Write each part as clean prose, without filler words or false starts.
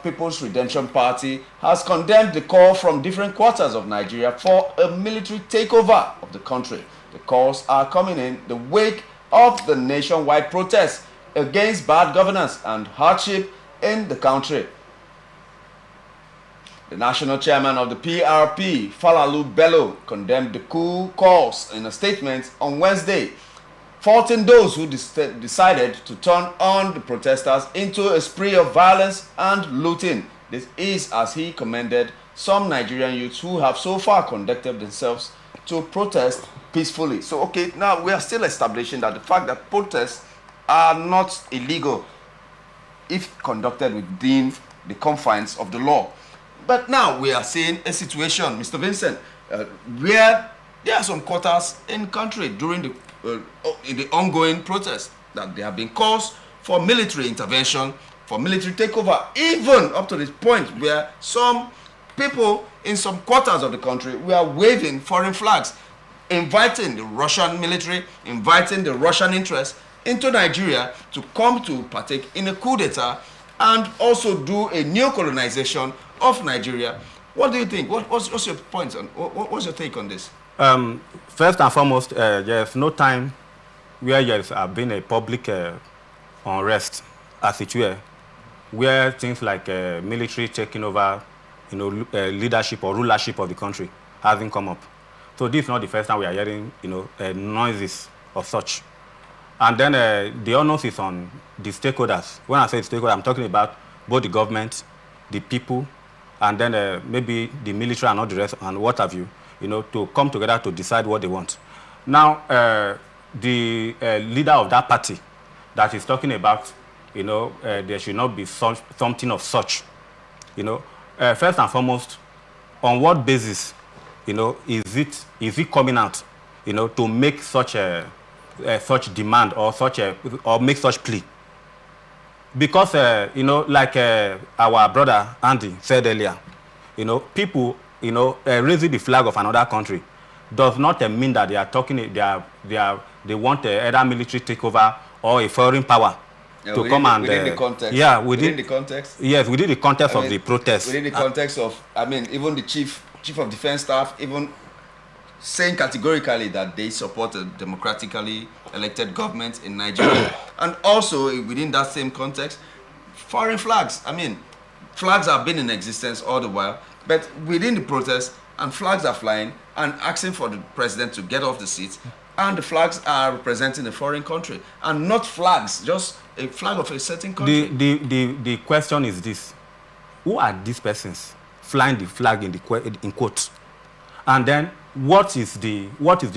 People's Redemption Party has condemned the call from different quarters of Nigeria for a military takeover of the country. The calls are coming in the wake of the nationwide protests against bad governance and hardship in the country. The national chairman of the PRP, Falalu Bello, condemned the coup calls in a statement on Wednesday, faulting those who decided to turn on the protesters into a spree of violence and looting. This is as he commended some Nigerian youths who have so far conducted themselves to protest peacefully. So, okay, now we are still establishing that the fact that protests are not illegal if conducted within the confines of the law. But now we are seeing a situation, Mr. Vincent, where there are some quarters in country during in the ongoing protests that there have been calls for military intervention, for military takeover, even up to this point where some people in some quarters of the country were waving foreign flags, inviting the Russian military, inviting the Russian interests into Nigeria to come to partake in a coup d'etat and also do a neo-colonization of Nigeria. What do you think? What's your point? What's your take on this? First and foremost, there's no time where there has been a public unrest, as it were, where things like military taking over, leadership or rulership of the country hasn't come up. So this is not the first time we are hearing, noises of such. And then the onus is on the stakeholders. When I say stakeholders, I'm talking about both the government, the people, and then maybe the military and all the rest, and what have you, to come together to decide what they want. Now, the leader of that party that is talking about, there should not be something of such, first and foremost, on what basis, is it coming out, to make such such demand or or make such plea? Because like our brother Andy said earlier, people raising the flag of another country does not mean that they are talking. They want either military takeover or a foreign power to come and within the context. Yeah, within the context. Yes, within the context of the protest. Within the context of, even the chief of defense staff even saying categorically that they support a democratically elected government in Nigeria. And also within that same context, foreign flags. Flags have been in existence all the while, but within the protest, and flags are flying and asking for the president to get off the seat, and the flags are representing a foreign country, and not flags, just a flag of a certain country. The question is this: who are these persons flying the flag in quotes? And then what is the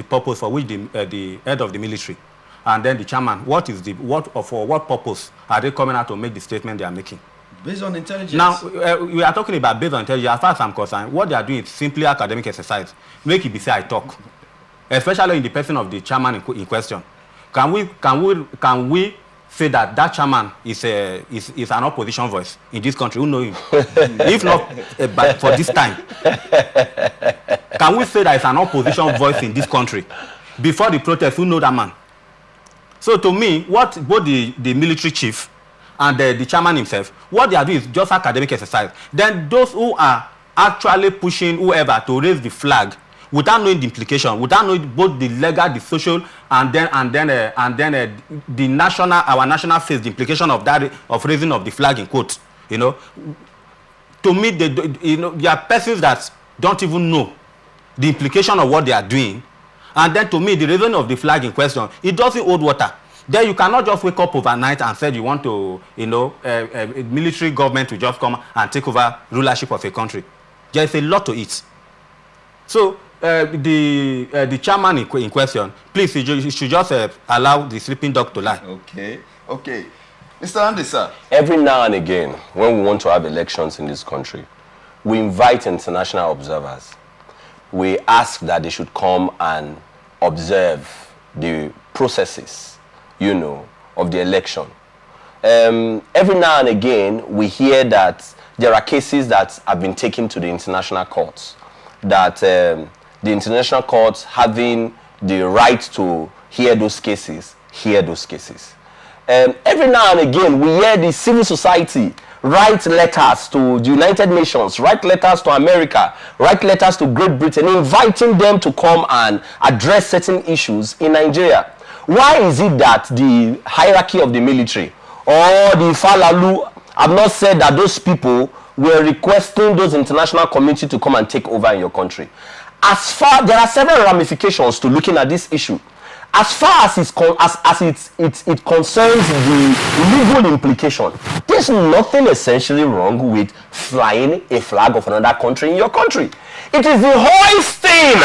purpose for which the head of the military and then the chairman, for what purpose are they coming out to make the statement they are making? Based on intelligence. Now, we are talking about based on intelligence. As far as I'm concerned, what they are doing is simply academic exercise. Make it be say I talk. Especially in the person of the chairman in question. Can we say that chairman is an opposition voice in this country? Who know him? If not, but for this time. Can we say that it's an opposition voice in this country? Before the protest, who know that man? So to me, what both the military chief and the chairman himself, what they are doing is just academic exercise. Then those who are actually pushing whoever to raise the flag without knowing the implication, without knowing both the legal, the social, and then the national, our national face, the implication of that of raising of the flag in quotes. To me, there are persons that don't even know the implication of what they are doing, and then to me, the raising of the flag in question, it doesn't hold water. Then you cannot just wake up overnight and say you want to, a military government to just come and take over rulership of a country. There is a lot to it. So the chairman in question, please, you should just allow the sleeping dog to lie. Okay. Mr. Andy, sir. Every now and again, when we want to have elections in this country, we invite international observers. We ask that they should come and observe the processes, of the election. Every now and again, we hear that there are cases that have been taken to the international courts, that the international courts having the right to hear those cases. Every now and again, we hear the civil society write letters to the United Nations, write letters to America, write letters to Great Britain, inviting them to come and address certain issues in Nigeria? Why is it that the hierarchy of the military or the Falalu have not said that those people were requesting those international community to come and take over in your country? There are several ramifications to looking at this issue. As far as it concerns the legal implication, there's nothing essentially wrong with flying a flag of another country in your country. It is the hoisting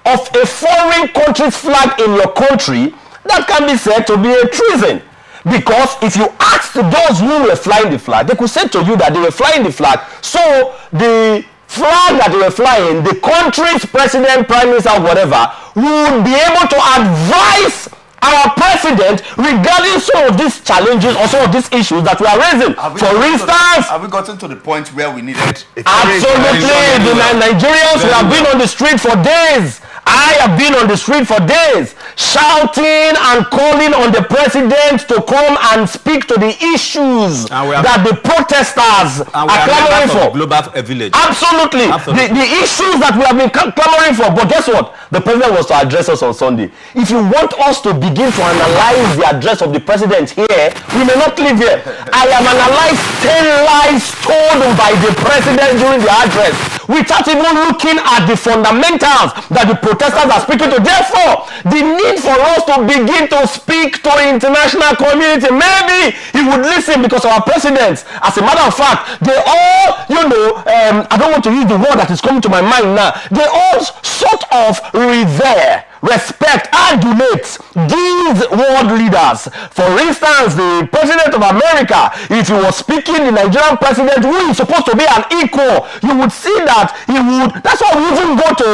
of a foreign country's flag in your country that can be said to be a treason. Because if you ask those who were flying the flag, they could say to you that they were flying the flag, so the flag that they were flying, the country's president, prime minister, whatever, would be able to advise our president regarding some of these challenges or some of these issues that we are raising. For instance, have we gotten to the point where we needed absolutely the Nigerians who have been on the street for days? I have been on the street for days shouting and calling on the president to come and speak to the issues that the protesters are clamoring for. Global village. Absolutely. The issues that we have been clamoring for. But guess what? The president was to address us on Sunday. If you want us to begin to analyze the address of the president here, we may not live here. I have analyzed 10 lies told by the president during the address without even looking at the fundamentals that the protesters are speaking to. Therefore, the need for us to begin to speak to the international community, maybe he would listen, because our presidents, as a matter of fact, they all, I don't want to use the word that is coming to my mind now, they all sort of revere, respect, adulate these world leaders. For instance, the president of America, if he was speaking, the Nigerian president, who is supposed to be an equal, you would see that he would, that's why we even go to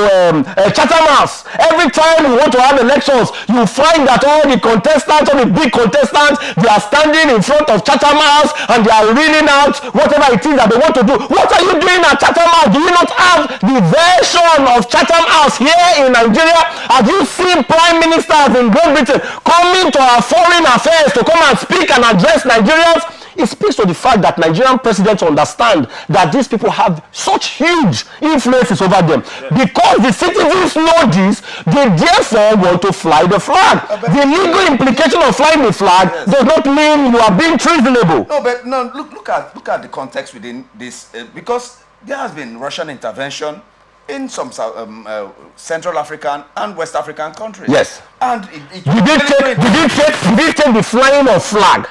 Chatham House. Every time we want to have elections, you find that all the contestants, all the big contestants, they are standing in front of Chatham House and they are reading out whatever it is that they want to do. What are you doing at Chatham House? Do you not have the version of Chatham House here in Nigeria? Have you seen prime ministers in Great Britain coming to our foreign affairs to come and speak and address Nigerians? It speaks to the fact that Nigerian presidents understand that these people have such huge influences over them. Because the citizens know this, they therefore want to fly the flag. The legal implication of flying the flag does not mean you are being treasonable. Look at the context within this, because there has been Russian intervention in some Central African and West African countries. Yes. And did you take the flying of flag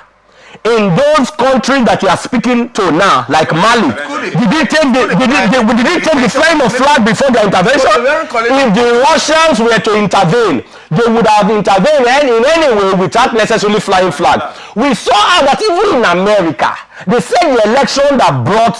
in those countries that you are speaking to now, like Mali? Did they take the flying of flag before the intervention? If the Russians were to intervene, they would have intervened in any way without necessarily flying flag. We saw that even in America, they said the election that brought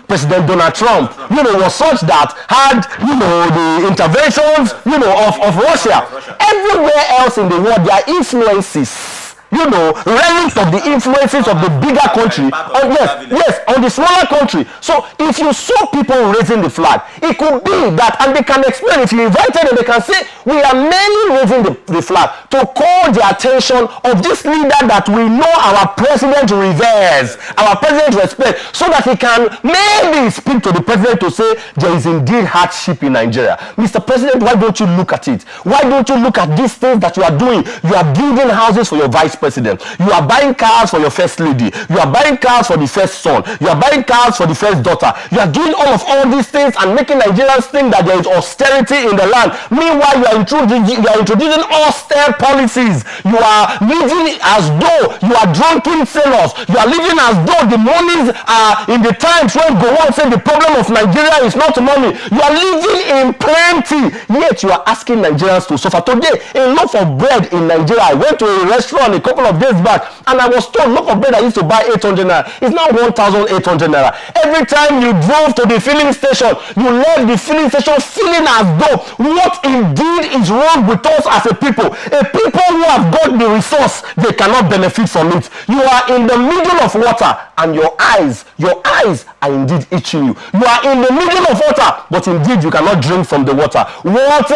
President Donald Trump, was such that had, the interventions, of Russia. Everywhere else in the world, their influences, relics of the influences of the bigger country, on the smaller country. So if you saw people raising the flag, it could be that, and they can explain, if you invited them, they can say, we are mainly raising the flag to call the attention of this leader that we know our president reveres, our president respects, so that he can maybe speak to the president to say, there is indeed hardship in Nigeria. Mr. President, why don't you look at it? Why don't you look at these things that you are doing? You are building houses for your vice president. You are buying cars for your first lady. You are buying cars for the first son. You are buying cars for the first daughter. You are doing all these things and making Nigerians think that there is austerity in the land. Meanwhile, you are introducing austere policies. You are living as though you are drunken sailors. You are living as though the monies are in the times when Gowon said the problem of Nigeria is not money. You are living in plenty, yet you are asking Nigerians to suffer. Today, a loaf of bread in Nigeria, I went to a restaurant a couple of days back and I was told loaf of bread I used to buy 800 naira is now 1,800 naira. Every time you drove to the filling station, you left the filling station feeling as though what indeed is wrong with us as a people who have got the resource, they cannot benefit from it. You are in the middle of water and your eyes are indeed itching you. You are in the middle of water, but indeed you cannot drink from the water. Water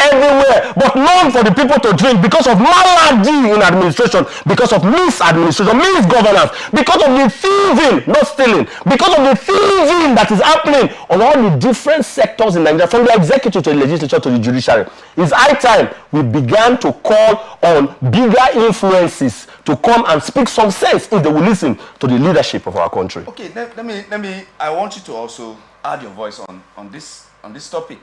everywhere, but none for the people to drink because of malady tragedy in administration because of misadministration, misgovernance, because of the thieving, not stealing, because of the thieving that is happening on all the different sectors in Nigeria, from the executive to the legislature to the judiciary. It's high time we began to call on bigger influences to come and speak some sense if they will listen to the leadership of our country. Okay, let me. I want you to also add your voice on this topic.